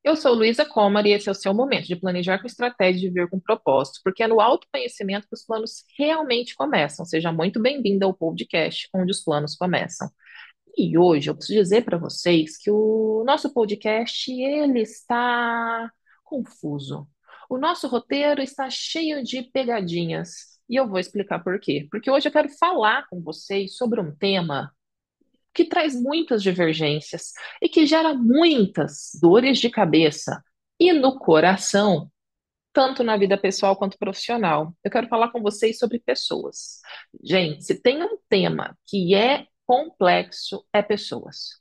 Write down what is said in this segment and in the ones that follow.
Eu sou Luísa Comar e esse é o seu momento de planejar com estratégia e de viver com propósito, porque é no autoconhecimento que os planos realmente começam. Seja muito bem-vinda ao podcast onde os planos começam. E hoje eu preciso dizer para vocês que o nosso podcast ele está confuso. O nosso roteiro está cheio de pegadinhas e eu vou explicar por quê. Porque hoje eu quero falar com vocês sobre um tema que traz muitas divergências e que gera muitas dores de cabeça e no coração, tanto na vida pessoal quanto profissional. Eu quero falar com vocês sobre pessoas. Gente, se tem um tema que é complexo, é pessoas.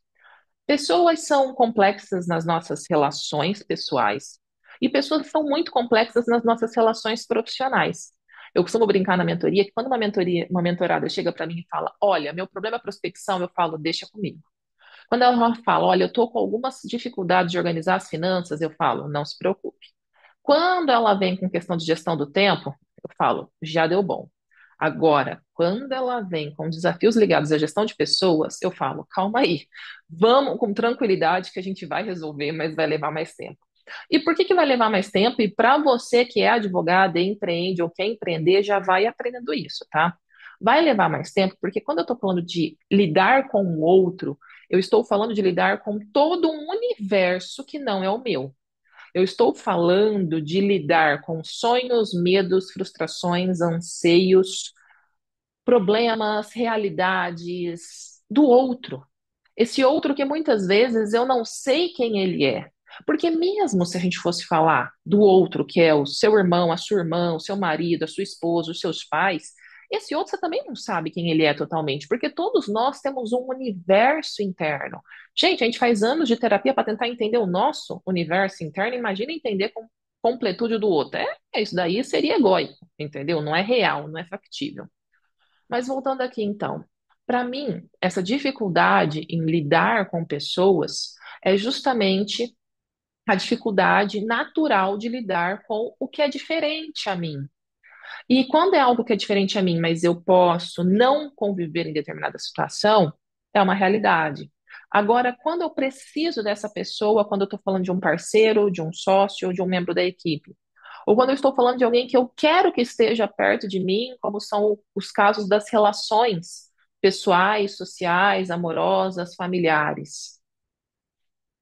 Pessoas são complexas nas nossas relações pessoais e pessoas são muito complexas nas nossas relações profissionais. Eu costumo brincar na mentoria que quando uma mentorada chega para mim e fala, olha, meu problema é prospecção, eu falo, deixa comigo. Quando ela fala, olha, eu estou com algumas dificuldades de organizar as finanças, eu falo, não se preocupe. Quando ela vem com questão de gestão do tempo, eu falo, já deu bom. Agora, quando ela vem com desafios ligados à gestão de pessoas, eu falo, calma aí, vamos com tranquilidade que a gente vai resolver, mas vai levar mais tempo. E por que que vai levar mais tempo? E para você que é advogada, e empreende ou quer empreender, já vai aprendendo isso, tá? Vai levar mais tempo, porque quando eu estou falando de lidar com o outro, eu estou falando de lidar com todo um universo que não é o meu. Eu estou falando de lidar com sonhos, medos, frustrações, anseios, problemas, realidades do outro. Esse outro que muitas vezes eu não sei quem ele é. Porque mesmo se a gente fosse falar do outro, que é o seu irmão, a sua irmã, o seu marido, a sua esposa, os seus pais, esse outro você também não sabe quem ele é totalmente, porque todos nós temos um universo interno. Gente, a gente faz anos de terapia para tentar entender o nosso universo interno, imagina entender com completude do outro. Isso daí seria egóico, entendeu? Não é real, não é factível. Mas voltando aqui então, para mim, essa dificuldade em lidar com pessoas é justamente a dificuldade natural de lidar com o que é diferente a mim. E quando é algo que é diferente a mim, mas eu posso não conviver em determinada situação, é uma realidade. Agora, quando eu preciso dessa pessoa, quando eu estou falando de um parceiro, de um sócio, de um membro da equipe, ou quando eu estou falando de alguém que eu quero que esteja perto de mim, como são os casos das relações pessoais, sociais, amorosas, familiares,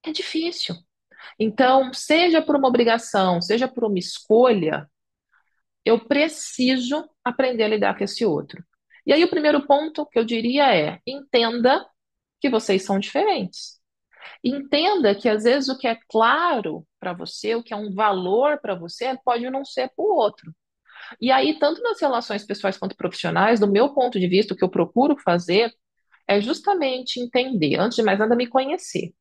é difícil. Então, seja por uma obrigação, seja por uma escolha, eu preciso aprender a lidar com esse outro. E aí, o primeiro ponto que eu diria é: entenda que vocês são diferentes. Entenda que às vezes o que é claro para você, o que é um valor para você, pode não ser para o outro. E aí, tanto nas relações pessoais quanto profissionais, do meu ponto de vista, o que eu procuro fazer é justamente entender, antes de mais nada, me conhecer.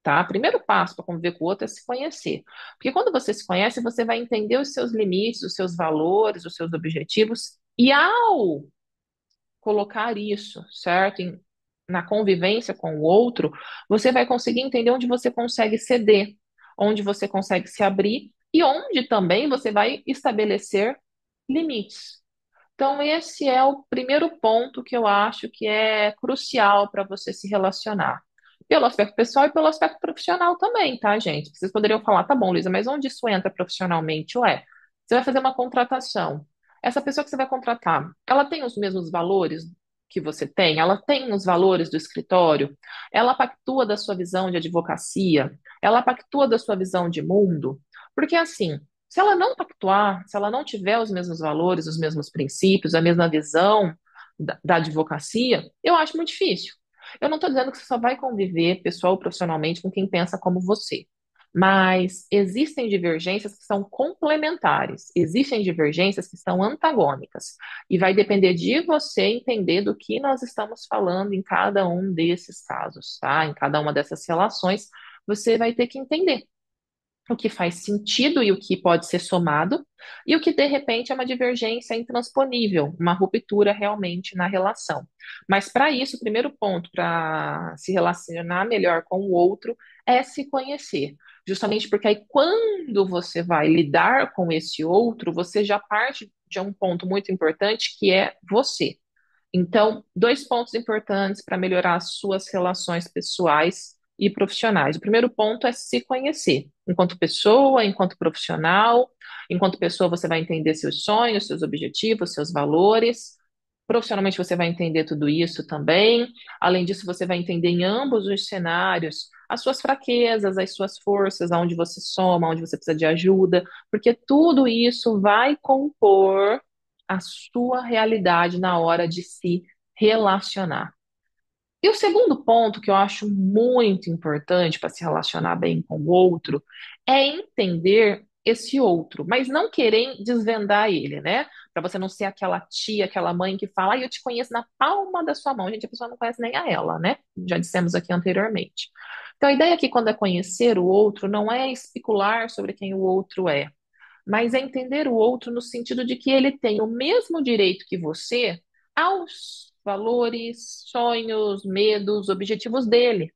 Tá? Primeiro passo para conviver com o outro é se conhecer. Porque quando você se conhece, você vai entender os seus limites, os seus valores, os seus objetivos, e ao colocar isso, certo, na convivência com o outro, você vai conseguir entender onde você consegue ceder, onde você consegue se abrir e onde também você vai estabelecer limites. Então, esse é o primeiro ponto que eu acho que é crucial para você se relacionar. Pelo aspecto pessoal e pelo aspecto profissional também, tá, gente? Vocês poderiam falar, tá bom, Luísa, mas onde isso entra profissionalmente? Ué, você vai fazer uma contratação. Essa pessoa que você vai contratar, ela tem os mesmos valores que você tem? Ela tem os valores do escritório? Ela pactua da sua visão de advocacia? Ela pactua da sua visão de mundo? Porque assim, se ela não pactuar, se ela não tiver os mesmos valores, os mesmos princípios, a mesma visão da advocacia, eu acho muito difícil. Eu não estou dizendo que você só vai conviver pessoal ou profissionalmente com quem pensa como você, mas existem divergências que são complementares, existem divergências que são antagônicas, e vai depender de você entender do que nós estamos falando em cada um desses casos, tá? Em cada uma dessas relações, você vai ter que entender o que faz sentido e o que pode ser somado, e o que de repente é uma divergência intransponível, uma ruptura realmente na relação. Mas para isso, o primeiro ponto para se relacionar melhor com o outro é se conhecer. Justamente porque aí, quando você vai lidar com esse outro, você já parte de um ponto muito importante que é você. Então, dois pontos importantes para melhorar as suas relações pessoais e profissionais. O primeiro ponto é se conhecer, enquanto pessoa, enquanto profissional. Enquanto pessoa, você vai entender seus sonhos, seus objetivos, seus valores. Profissionalmente, você vai entender tudo isso também. Além disso, você vai entender em ambos os cenários as suas fraquezas, as suas forças, aonde você soma, aonde você precisa de ajuda, porque tudo isso vai compor a sua realidade na hora de se relacionar. E o segundo ponto que eu acho muito importante para se relacionar bem com o outro é entender esse outro, mas não querer desvendar ele, né? Para você não ser aquela tia, aquela mãe que fala, eu te conheço na palma da sua mão. Gente, a pessoa não conhece nem a ela, né? Já dissemos aqui anteriormente. Então, a ideia aqui, quando é conhecer o outro, não é especular sobre quem o outro é, mas é entender o outro no sentido de que ele tem o mesmo direito que você aos valores, sonhos, medos, objetivos dele.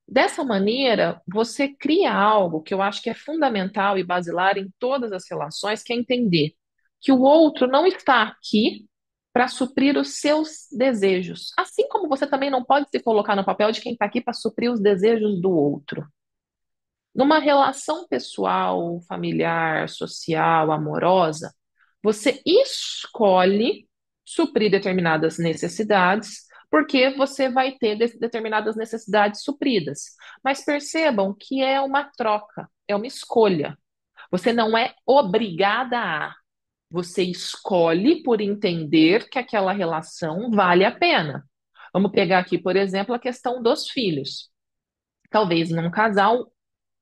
Dessa maneira, você cria algo que eu acho que é fundamental e basilar em todas as relações, que é entender que o outro não está aqui para suprir os seus desejos, assim como você também não pode se colocar no papel de quem está aqui para suprir os desejos do outro. Numa relação pessoal, familiar, social, amorosa, você escolhe suprir determinadas necessidades, porque você vai ter determinadas necessidades supridas. Mas percebam que é uma troca, é uma escolha. Você não é obrigada a. Você escolhe por entender que aquela relação vale a pena. Vamos pegar aqui, por exemplo, a questão dos filhos. Talvez num casal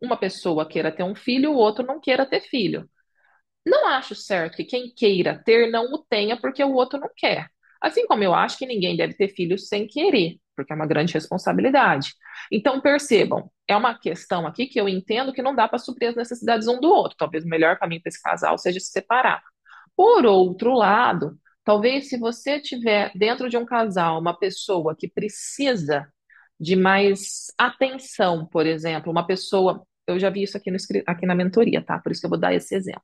uma pessoa queira ter um filho, o outro não queira ter filho. Não acho certo que quem queira ter não o tenha porque o outro não quer. Assim como eu acho que ninguém deve ter filhos sem querer, porque é uma grande responsabilidade. Então, percebam, é uma questão aqui que eu entendo que não dá para suprir as necessidades um do outro. Talvez o melhor caminho para esse casal seja se separar. Por outro lado, talvez se você tiver dentro de um casal uma pessoa que precisa de mais atenção, por exemplo, uma pessoa, eu já vi isso aqui, aqui na mentoria, tá? Por isso que eu vou dar esse exemplo.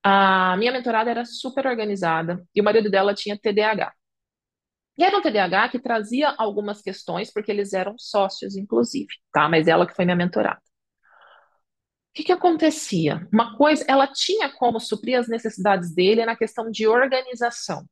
A minha mentorada era super organizada e o marido dela tinha TDAH. E era um TDAH que trazia algumas questões, porque eles eram sócios, inclusive, tá? Mas ela que foi minha mentorada. O que que acontecia? Uma coisa, ela tinha como suprir as necessidades dele na questão de organização.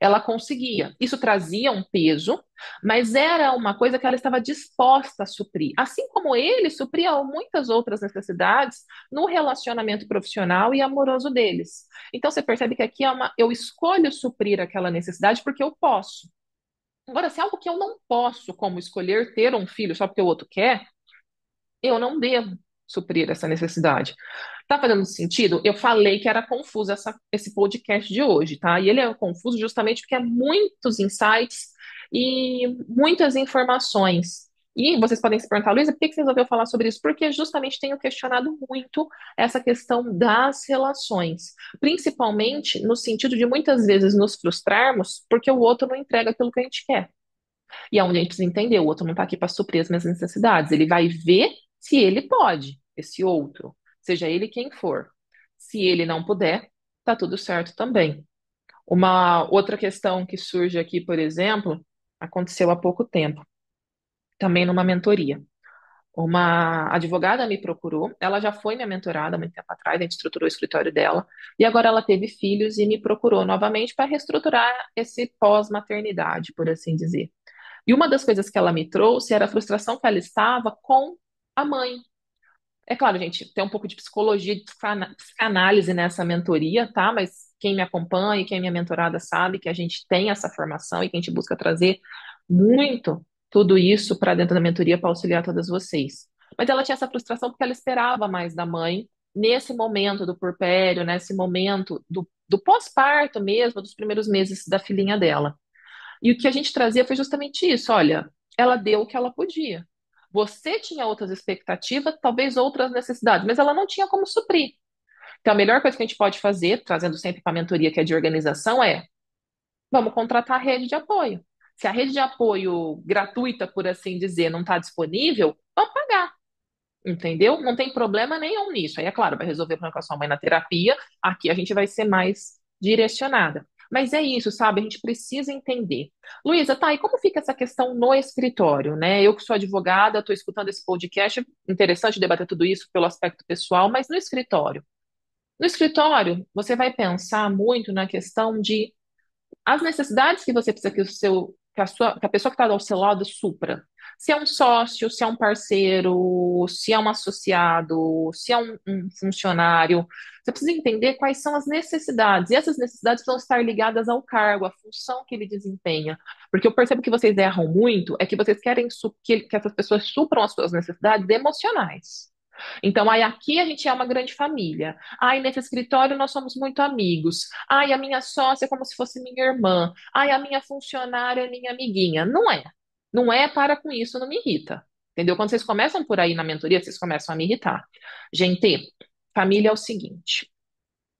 Ela conseguia. Isso trazia um peso, mas era uma coisa que ela estava disposta a suprir. Assim como ele supria muitas outras necessidades no relacionamento profissional e amoroso deles. Então você percebe que aqui é eu escolho suprir aquela necessidade porque eu posso. Agora, se é algo que eu não posso, como escolher ter um filho só porque o outro quer, eu não devo suprir essa necessidade. Tá fazendo sentido? Eu falei que era confuso esse podcast de hoje, tá? E ele é confuso justamente porque é muitos insights e muitas informações. E vocês podem se perguntar, Luísa, por que que você resolveu falar sobre isso? Porque justamente tenho questionado muito essa questão das relações, principalmente no sentido de muitas vezes nos frustrarmos porque o outro não entrega aquilo que a gente quer. E é onde a gente precisa entender, o outro não está aqui para suprir as minhas necessidades. Ele vai ver se ele pode, esse outro, seja ele quem for. Se ele não puder, tá tudo certo também. Uma outra questão que surge aqui, por exemplo, aconteceu há pouco tempo, também numa mentoria. Uma advogada me procurou, ela já foi minha mentorada há muito tempo atrás, a gente estruturou o escritório dela, e agora ela teve filhos e me procurou novamente para reestruturar esse pós-maternidade, por assim dizer. E uma das coisas que ela me trouxe era a frustração que ela estava com a mãe. É claro, gente, tem um pouco de psicologia, de psicanálise nessa mentoria, tá? Mas quem me acompanha e quem é minha mentorada sabe que a gente tem essa formação e que a gente busca trazer muito tudo isso para dentro da mentoria para auxiliar todas vocês. Mas ela tinha essa frustração porque ela esperava mais da mãe nesse momento do puerpério, nesse momento do pós-parto mesmo, dos primeiros meses da filhinha dela. E o que a gente trazia foi justamente isso: olha, ela deu o que ela podia. Você tinha outras expectativas, talvez outras necessidades, mas ela não tinha como suprir. Então, a melhor coisa que a gente pode fazer, trazendo sempre para a mentoria que é de organização, é vamos contratar a rede de apoio. Se a rede de apoio gratuita, por assim dizer, não está disponível, vamos pagar. Entendeu? Não tem problema nenhum nisso. Aí, é claro, vai resolver o problema com a sua mãe na terapia. Aqui a gente vai ser mais direcionada. Mas é isso, sabe? A gente precisa entender. Luísa, tá, e como fica essa questão no escritório, né? Eu que sou advogada, estou escutando esse podcast, interessante debater tudo isso pelo aspecto pessoal, mas no escritório. No escritório, você vai pensar muito na questão de as necessidades que você precisa que a pessoa que está ao seu lado supra. Se é um sócio, se é um parceiro, se é um associado, se é um funcionário, você precisa entender quais são as necessidades. E essas necessidades precisam estar ligadas ao cargo, à função que ele desempenha. Porque eu percebo que vocês erram muito, é que vocês querem que essas pessoas supram as suas necessidades emocionais. Então, aí aqui a gente é uma grande família. Ai, nesse escritório nós somos muito amigos. Ai, a minha sócia é como se fosse minha irmã. Ai, a minha funcionária é minha amiguinha. Não é. Não é, para com isso, não me irrita. Entendeu? Quando vocês começam por aí na mentoria, vocês começam a me irritar. Gente, família é o seguinte.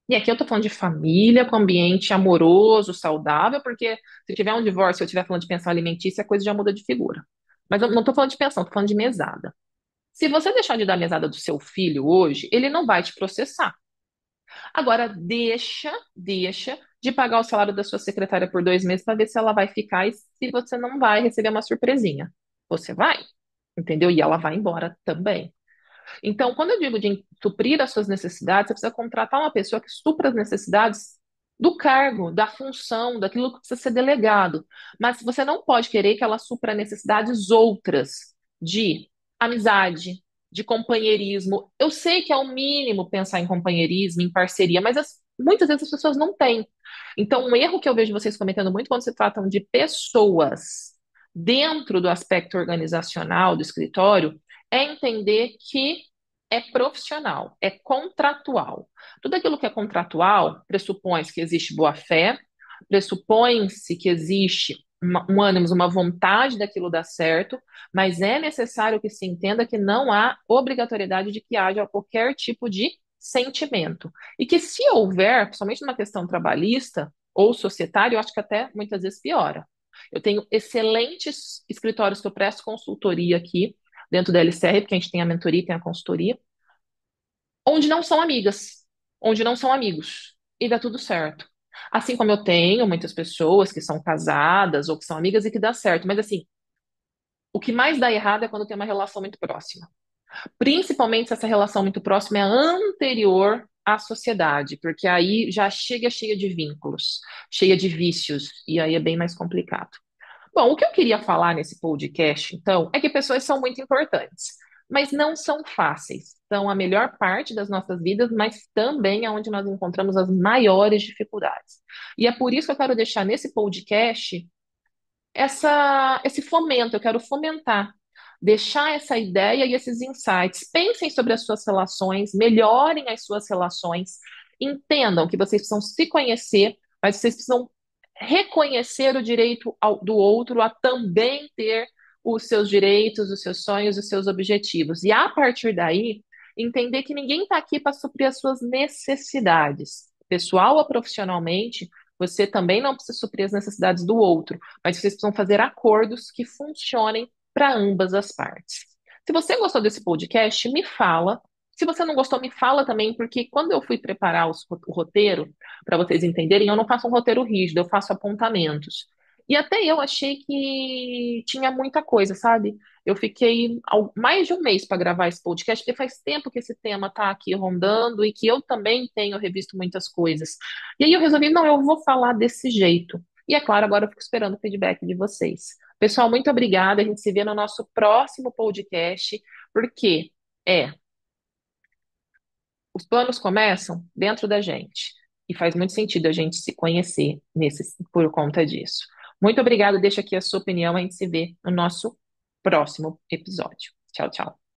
E aqui eu tô falando de família, com ambiente amoroso, saudável, porque se tiver um divórcio, eu estiver falando de pensão alimentícia, a coisa já muda de figura. Mas eu não tô falando de pensão, tô falando de mesada. Se você deixar de dar a mesada do seu filho hoje, ele não vai te processar. Agora, deixa de pagar o salário da sua secretária por 2 meses para ver se ela vai ficar e se você não vai receber uma surpresinha. Você vai, entendeu? E ela vai embora também. Então, quando eu digo de suprir as suas necessidades, você precisa contratar uma pessoa que supra as necessidades do cargo, da função, daquilo que precisa ser delegado. Mas você não pode querer que ela supra necessidades outras de amizade, de companheirismo. Eu sei que é o mínimo pensar em companheirismo, em parceria, mas muitas vezes as pessoas não têm. Então, um erro que eu vejo vocês cometendo muito quando se tratam de pessoas dentro do aspecto organizacional do escritório é entender que é profissional, é contratual. Tudo aquilo que é contratual pressupõe que existe boa-fé, pressupõe-se que existe um ânimo, uma vontade daquilo dar certo, mas é necessário que se entenda que não há obrigatoriedade de que haja qualquer tipo de sentimento. E que se houver, principalmente numa questão trabalhista ou societária, eu acho que até muitas vezes piora. Eu tenho excelentes escritórios que eu presto consultoria aqui, dentro da LCR, porque a gente tem a mentoria e tem a consultoria, onde não são amigas, onde não são amigos, e dá tudo certo. Assim como eu tenho muitas pessoas que são casadas ou que são amigas e que dá certo, mas assim, o que mais dá errado é quando tem uma relação muito próxima. Principalmente se essa relação muito próxima é anterior à sociedade, porque aí já chega cheia de vínculos, cheia de vícios, e aí é bem mais complicado. Bom, o que eu queria falar nesse podcast, então, é que pessoas são muito importantes, mas não são fáceis. São a melhor parte das nossas vidas, mas também é onde nós encontramos as maiores dificuldades. E é por isso que eu quero deixar nesse podcast esse fomento, eu quero fomentar, deixar essa ideia e esses insights. Pensem sobre as suas relações, melhorem as suas relações, entendam que vocês precisam se conhecer, mas vocês precisam reconhecer o direito do outro a também ter os seus direitos, os seus sonhos, os seus objetivos. E a partir daí, entender que ninguém está aqui para suprir as suas necessidades, pessoal ou profissionalmente. Você também não precisa suprir as necessidades do outro, mas vocês precisam fazer acordos que funcionem para ambas as partes. Se você gostou desse podcast, me fala. Se você não gostou, me fala também, porque quando eu fui preparar o roteiro, para vocês entenderem, eu não faço um roteiro rígido, eu faço apontamentos. E até eu achei que tinha muita coisa, sabe? Eu fiquei mais de um mês para gravar esse podcast, porque faz tempo que esse tema está aqui rondando e que eu também tenho revisto muitas coisas. E aí eu resolvi, não, eu vou falar desse jeito. E é claro, agora eu fico esperando o feedback de vocês. Pessoal, muito obrigada. A gente se vê no nosso próximo podcast, porque é, os planos começam dentro da gente. E faz muito sentido a gente se conhecer por conta disso. Muito obrigada. Deixa aqui a sua opinião. A gente se vê no nosso próximo episódio. Tchau, tchau.